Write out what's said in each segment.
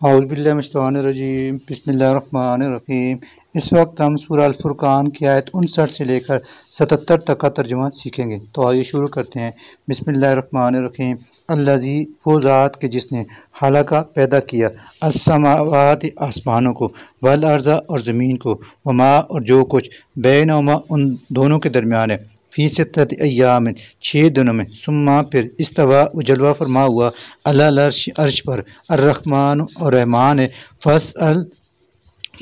اعوذ باللہ من الشیطان الرجیم بسم اللہ الرحمن الرحیم۔ اس وقت ہم سورہ الفرقان کی آیت 59 سے لے کر 77 تک کا ترجمہ سیکھیں گے، تو آئیے شروع کرتے ہیں۔ بسم اللہ الرحمن الرحیم۔ الذی، وہ ذات کے جس نے خلق پیدا کیا، السماوات آسمانوں کو، والارض اور زمین کو، وما اور جو کچھ بینہما ان دونوں کے درمیان ہے، فی ستۃ ایام 6 دنوں میں، ثم پھر استوا وہ جلوہ فرما ہوا، علی العرش عرش پر، الرحمن اور رحمان ہے، فاسأل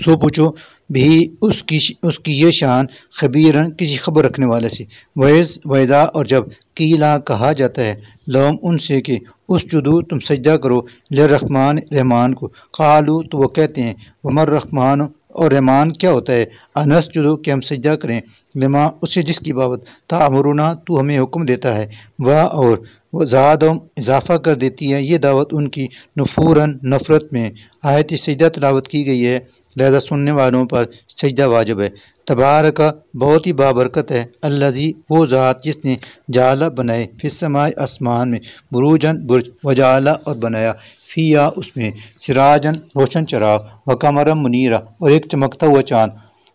سو پوچھو بھی اس کی یہ شان، خبیرن کسی خبر رکھنے والے سے، ویزا اور جب قیلا کہا جاتا ہے لوم ان سے کہ اسجدو تم سجدہ کرو، للرحمن رحمان کو، قالو تو وہ کہتے ہیں ومر رحمان اور رحمان کیا ہوتا ہے، انسجدو کہ ہم سجدہ کریں، لما اسے جس کی بابت تعمرنا تو ہمیں حکم دیتا ہے، اور زادہم اضافہ کر دیتی ہے یہ دعوت ان کی، نفوراً نفرت میں۔ آیت سجدہ تلاوت کی گئی ہے، لہذا سننے والوں پر سجدہ واجب ہے۔ تبارک بہت ہی بابرکت ہے، الذی وہ ذات جس نے جعل بنائے، فی السماء آسمان میں، بروجن برج، وجعل اور بنایا، فیا اس میں، سراجن روشن چراغ، وقمرا منیرا اور ایک چمکتا ہوا چاند،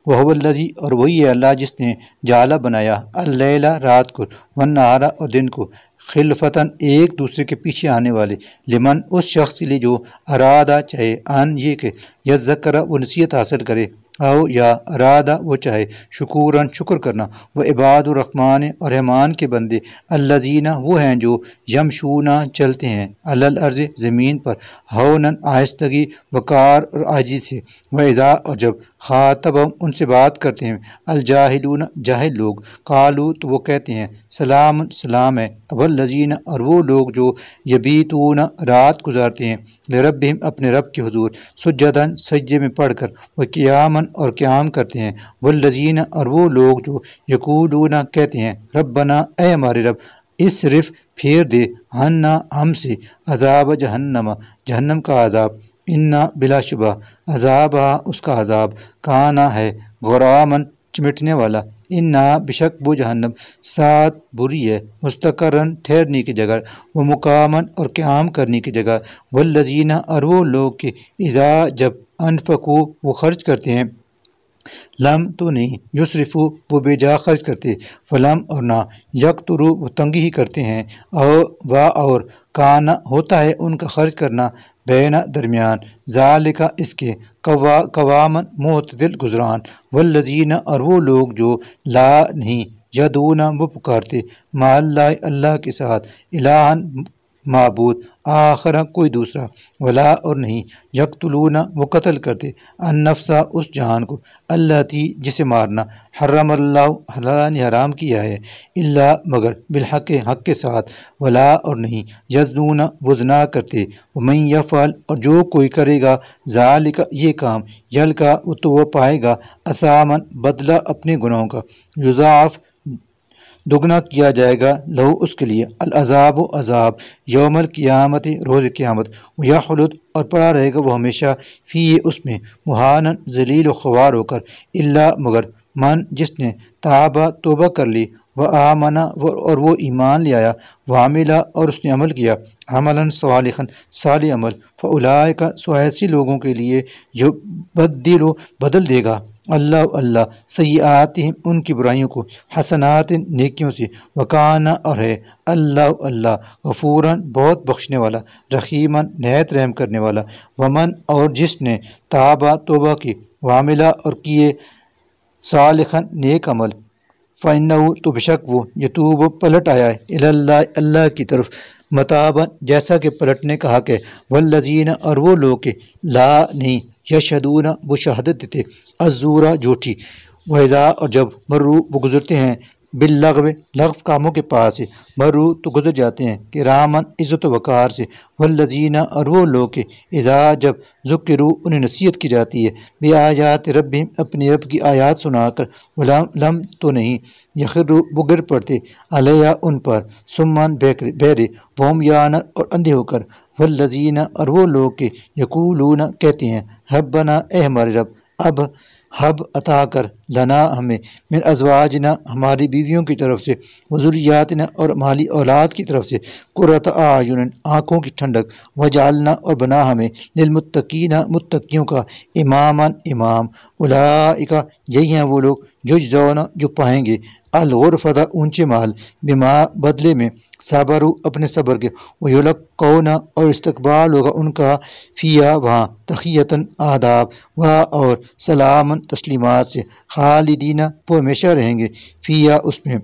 وہو الذی اور وہی ہے اللہ جس نے جعل بنایا، اللیل رات کو، والنہار اور دن کو، خلفتاً ایک دوسرے کے پیچھے آنے والے، لمن اس شخص کے لیے جو ارادہ چاہے، ان یہ کہ یذکر وہ نصیحت حاصل کرے، او یا ارادہ وہ چاہے شکوراً شکر کرنا، وہ عباد الرحمن اور رحمان کے بندے، الذین وہ ہیں جو یمشون چلتے ہیں، علی الارض زمین پر، ہوناً آہستگی، وقار اور عاجزی سے، واذا اور جب خاطبہم ان سے بات کرتے ہیں الجاہلون جاہل لوگ، قالو تو وہ کہتے ہیں سلام سلام ہے، والذین اور وہ لوگ جو یبیتون رات گزارتے ہیں، لربہم اپنے رب کے حضور، سجداً سجدے میں پڑھ کر، وقیاماً اور قیام کرتے ہیں، والذین اور وہ لوگ جو یقولون کہتے ہیں ربنا اے ہمارے رب، اصرف پھیر دے، عنا ہم سے، عذاب جہنم جہنم کا عذاب، انا بلا شبہ، عذابہ اس کا عذاب، کانا ہے، غرامن چمٹنے والا، انا بشک وہ جہنم، سات بری ہے، مستقرن ٹھہرنے کی جگہ، وہ مقامن اور قیام کرنے کی جگہ، والذین اور وہ لوگ کہ اذا جب انفقو وہ خرچ کرتے ہیں، لم تو نہیں، یسرفو وہ بے جا خرچ کرتے، فلم اور نہ، یقترو وہ تنگی ہی کرتے ہیں، اور کانا ہوتا ہے ان کا خرچ کرنا، بین درمیان، ذالک اس کے، قوامن معتدل گزران، والذین اور وہ لوگ جو لا نہیں، یدون وہ پکارتے، مع اللہ اللہ کے ساتھ، الہن معبود، آخر کوئی دوسرا، ولا اور نہیں، یقتلون وہ قتل کرتے، النفس اس جان کو، التی جسے مارنا، حرم اللہ اللہ نے حرام کیا ہے، الا مگر بالحق حق کے ساتھ، ولا اور نہیں، یزنون وہ زنا کرتے، ومن یفعل اور جو کوئی کرے گا، ذالک یہ کام، یلقا تو وہ پائے گا، اسامن بدلہ اپنے گناہوں کا، یضاعف دگنا کیا جائے گا، لہو اس کے لیے، العذاب و عذاب، یوم القیامت روز قیامت، یخلد اور پڑا رہے گا وہ ہمیشہ، فی اس میں، مہانن ذلیل و خوار ہو کر، الا مگر من جس نے تابہ توبہ کر لی، وآمنا اور وہ ایمان لے آیا، وعملا اور اس نے عمل کیا، عملا صالحا صالح عمل، فاولئک سو ایسے لوگوں کے لیے جو بدل دے گا اللہ سیئاتہم ان کی برائیوں کو، حسنات نیکیوں سے، وکانا اور ہے اللہ غفوراً بہت بخشنے والا، رحیماً نہایت رحم کرنے والا، ومن اور جس نے تابہ توبہ کی، وعملا اور کیے صالحاً نیک عمل، فإنہ تو بشک وہ، یتوب پلٹ آیا ہے، اللہ اللہ کی طرف، متابا جیسا کہ پلٹنے کا حق ہے، والذین اور وہ لوگ کہ لا نہیں، یشہدون وہ شہادت دیتے، الزورا جھوٹی، وَإِذَا اور جب مرو وہ گزرتے ہیں، باللغو لغو کاموں کے پاس سے، مرو تو گزر جاتے ہیں، کرامن عزت و وقار سے، والذین اور وہ لوگ کہ اذا جب ذکروا انہیں نصیحت کی جاتی ہے، بآیات ربہم اپنے رب کی آیات سنا کر، لم تو نہیں، یخروا وہ گر پڑتے، علیہ ان پر، سمن بہرے، وعمیان اور اندھے ہو کر، والذین اور وہ لوگ کہ یقولون کہتے ہیں ربنا اے ہمارے رب، اب حب عطا کر لنا ہمیں من ازواجنا ہماری بیویوں کی طرف سے وذریاتنا اور ہماری اولاد کی طرف سے قرۃ اعین آنکھوں کی ٹھنڈک وجعلنا اور بنا ہمیں للمتقین متقیوں کا اماما امام اولئک یہی ہیں وہ لوگ جو پائیں گے الغرفۃ اونچے محل بما بدلے میں صبروا اپنے صبر کے ویلقون اور استقبال ہوگا ان کا فیا وہاں تحیتاً آداب و اور سلام تسلیمات سے خالدین وہ ہمیشہ رہیں گے فیا اس میں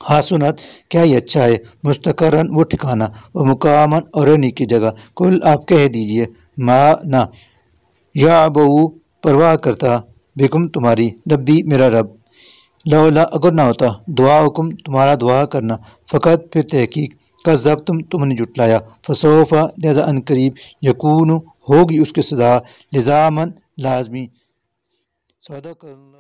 حسنت کیا یہ اچھا ہے مستقرن وہ ٹھکانہ و مقامن اور رہنے کی جگہ کل آپ کہہ دیجئے ما نہ یا ابو پرواہ کرتا بکم تمہاری ربی میرا رب لولا اگر نہ ہوتا دعا حکم تمہارا دعا کرنا فقط پھر تحقیق کذب تم نے جھٹلایا فسوفا لہذا ان قریب یکون ہوگی اس کے صدا لزامن لازمی صدق اللہ